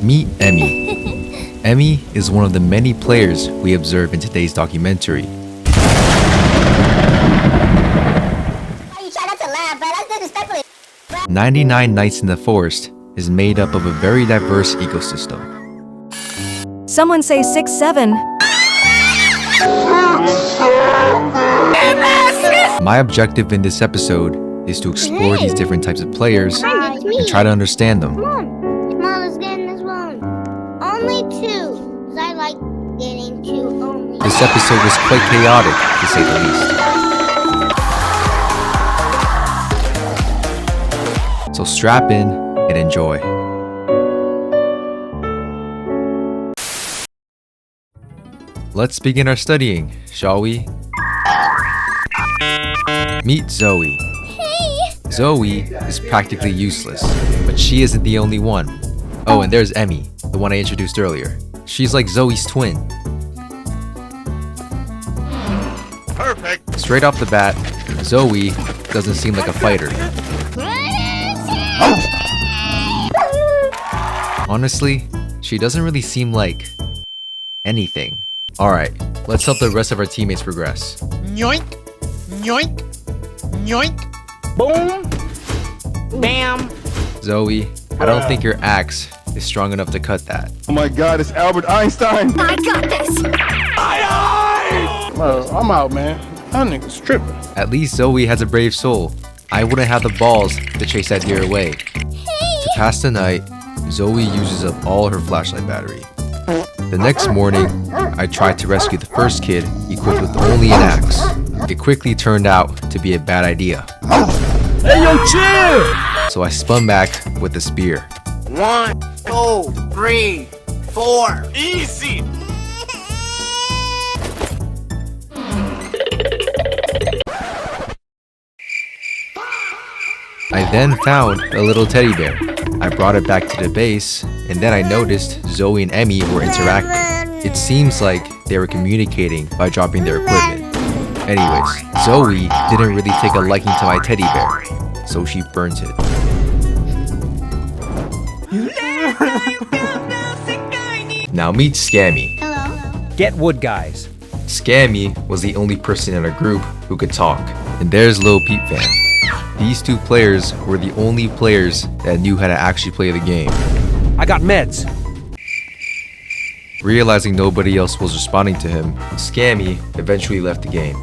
Meet Emmy. Emmy is one of the many players we observe in today's documentary. You try not to laugh, but that's disrespectful. 99 Nights in the Forest is made up of a very diverse ecosystem. Someone say 6'7". My objective in this episode is to explore these different types of players and try to understand them. Mom, let's get in this one. Only two. 'Cause I like getting two only. This episode was quite chaotic, to say the least. So strap in and enjoy. Let's begin our studying, shall we? Meet Zoe. Hey! Zoe is practically useless, but she isn't the only one. Oh, and there's Emmy, the one I introduced earlier. She's like Zoe's twin. Perfect. Straight off the bat, Zoe doesn't seem like a fighter. Honestly, she doesn't really seem like anything. Alright, let's help the rest of our teammates progress. Yoink, yoink, yoink. Boom. Bam. Zoe, I don't think your axe is strong enough to cut that. Oh my god, it's Albert Einstein! I got this! I'm out, man. That nigga's tripping. At least Zoe has a brave soul. I wouldn't have the balls to chase that deer away. To pass the night, Zoe uses up all her flashlight battery. The next morning, I tried to rescue the first kid equipped with only an axe. It quickly turned out to be a bad idea. Hey, yo, chill. So I spun back with a spear. 1, 2, 3, 4. Easy. I then found a little teddy bear. I brought it back to the base, and then I noticed Zoe and Emmy were interacting. It seems like they were communicating by dropping their equipment. Anyways, Zoe didn't really take a liking to my teddy bear, so she burnt it. Now meet Scammy. Hello? Get wood, guys. Scammy was the only person in our group who could talk. And there's Lil Peep Fan. These two players were the only players that knew how to actually play the game. I got meds. Realizing nobody else was responding to him, Scammy eventually left the game.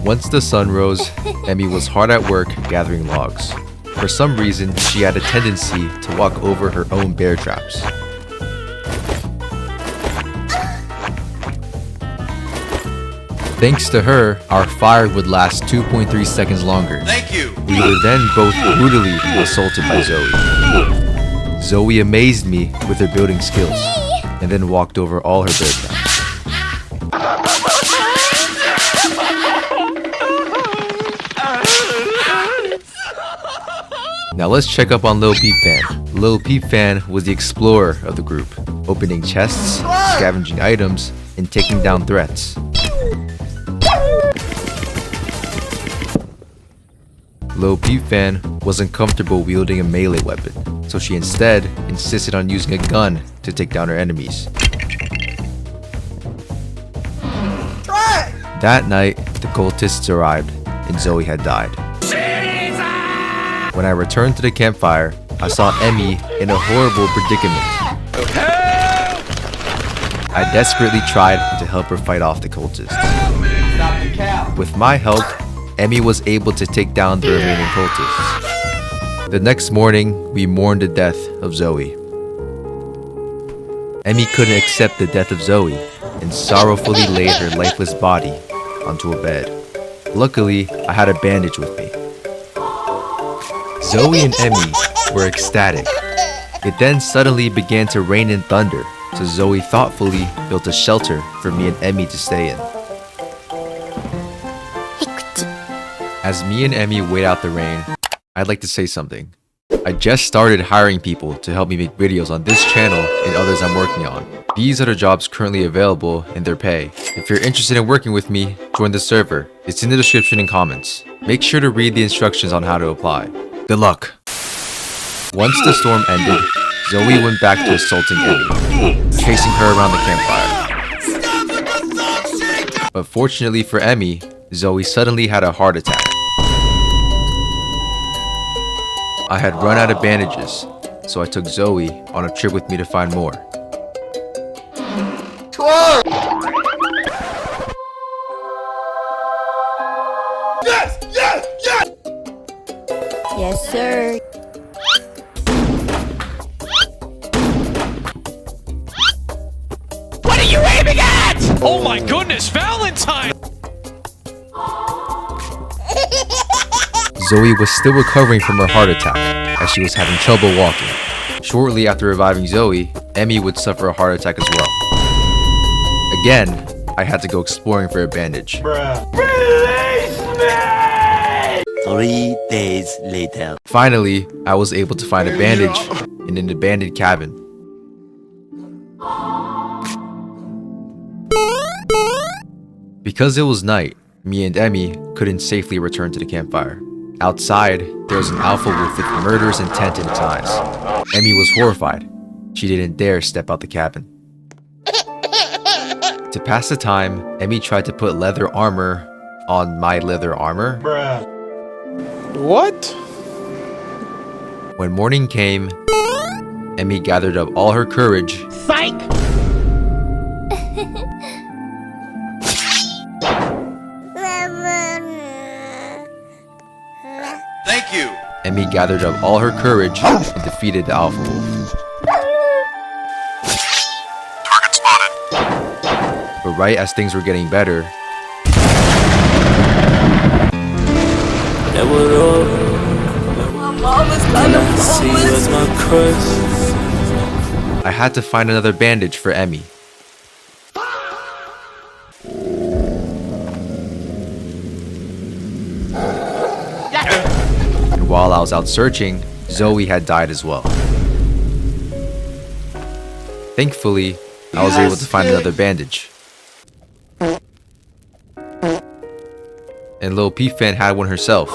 Once the sun rose, Emmy was hard at work gathering logs. For some reason, she had a tendency to walk over her own bear traps. Thanks to her, our fire would last 2.3 seconds longer. Thank you. We were then both brutally assaulted by Zoe. Zoe amazed me with her building skills, and then walked over all her bear traps. Now let's check up on Lil Peep Fan. Lil Peep Fan was the explorer of the group, opening chests, scavenging items, and taking down threats. Lil Peep Fan wasn't comfortable wielding a melee weapon, so she instead insisted on using a gun to take down her enemies. That night, the cultists arrived, and Zoe had died. When I returned to the campfire, I saw Emmy in a horrible predicament. I desperately tried to help her fight off the cultists. With my help, Emmy was able to take down the remaining cultists. The next morning, we mourned the death of Zoe. Emmy couldn't accept the death of Zoe and sorrowfully laid her lifeless body onto a bed. Luckily, I had a bandage with me. Zoe and Emmy were ecstatic. It then suddenly began to rain and thunder, so Zoe thoughtfully built a shelter for me and Emmy to stay in. As me and Emmy wait out the rain, I'd like to say something. I just started hiring people to help me make videos on this channel and others I'm working on. These are the jobs currently available and their pay. If you're interested in working with me, join the server. It's in the description and comments. Make sure to read the instructions on how to apply. Good luck! Once the storm ended, Zoe went back to assaulting Emmy, chasing her around the campfire. But fortunately for Emmy, Zoe suddenly had a heart attack. I had run out of bandages, so I took Zoe on a trip with me to find more. Yes, sir. What are you aiming at? Oh my goodness, Valentine! Zoe was still recovering from her heart attack, as she was having trouble walking. Shortly after reviving Zoe, Emmy would suffer a heart attack as well. Again, I had to go exploring for a bandage. 3 days later. Finally, I was able to find a bandage in an abandoned cabin. Because it was night, me and Emmy couldn't safely return to the campfire. Outside, there was an alpha wolf with murderous intent in its eyes. Emmy was horrified. She didn't dare step out the cabin. To pass the time, Emmy tried to put leather armor on my leather armor. What? When morning came, Emmy gathered up all her courage Thank you. Emmy gathered up all her courage and defeated the alpha wolf. Target spotted. But right as things were getting better, I had to find another bandage for Emmy. And while I was out searching, Zoe had died as well. Thankfully, I was able to find another bandage. And Lil Peep-Fan had one herself.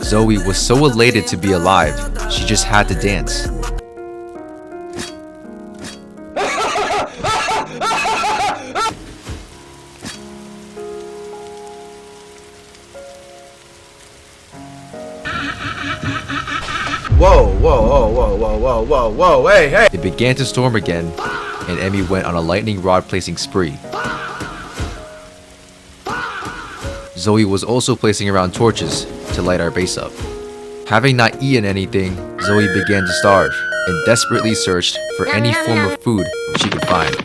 Zoe was so elated to be alive, she just had to dance. Whoa, hey! It began to storm again, and Emmy went on a lightning rod placing spree. Zoe was also placing around torches to light our base up. Having not eaten anything, Zoe began to starve and desperately searched for any form of food she could find.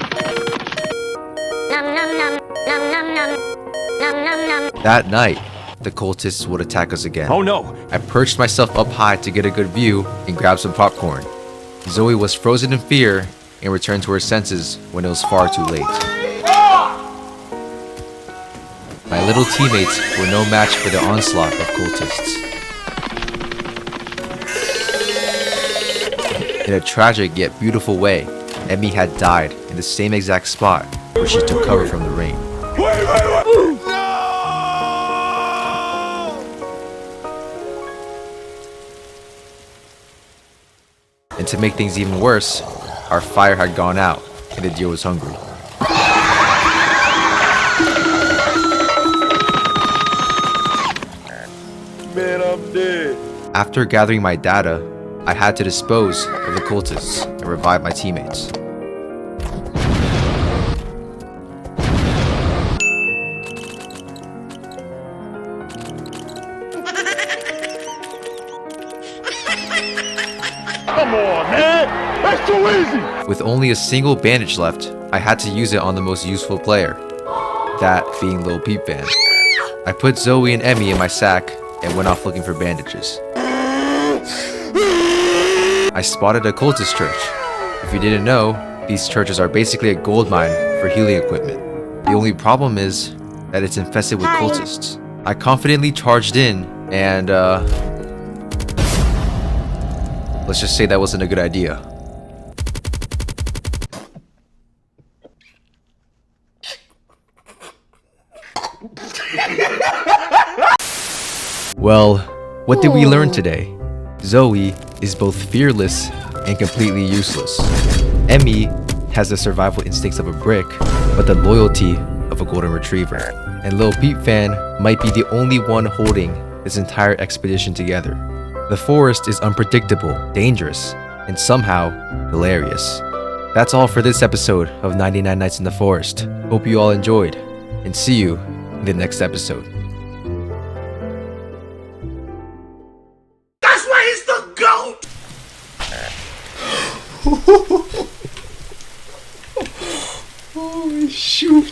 That night, the cultists would attack us again. Oh no! I perched myself up high to get a good view and grabbed some popcorn. Zoe was frozen in fear and returned to her senses when it was far too late. My little teammates were no match for the onslaught of cultists. In a tragic yet beautiful way, Emmy had died in the same exact spot where she took cover from the rain. And to make things even worse, our fire had gone out and the deer was hungry. Man, I'm dead. After gathering my data, I had to dispose of the cultists and revive my teammates. Come on, man! That's too easy! With only a single bandage left, I had to use it on the most useful player, that being Lil Peep-Fan. I put Zoe and Emmy in my sack and went off looking for bandages. I spotted a cultist church. If you didn't know, these churches are basically a gold mine for healing equipment. The only problem is that it's infested with cultists. I confidently charged in and let's just say that wasn't a good idea. Well, what did we learn today? Zoe is both fearless and completely useless. Emmy has the survival instincts of a brick, but the loyalty of a golden retriever. And Lil Peep fan might be the only one holding this entire expedition together. The forest is unpredictable, dangerous, and somehow hilarious. That's all for this episode of 99 Nights in the Forest. Hope you all enjoyed, and see you in the next episode. That's why he's the GOAT! Holy shoot.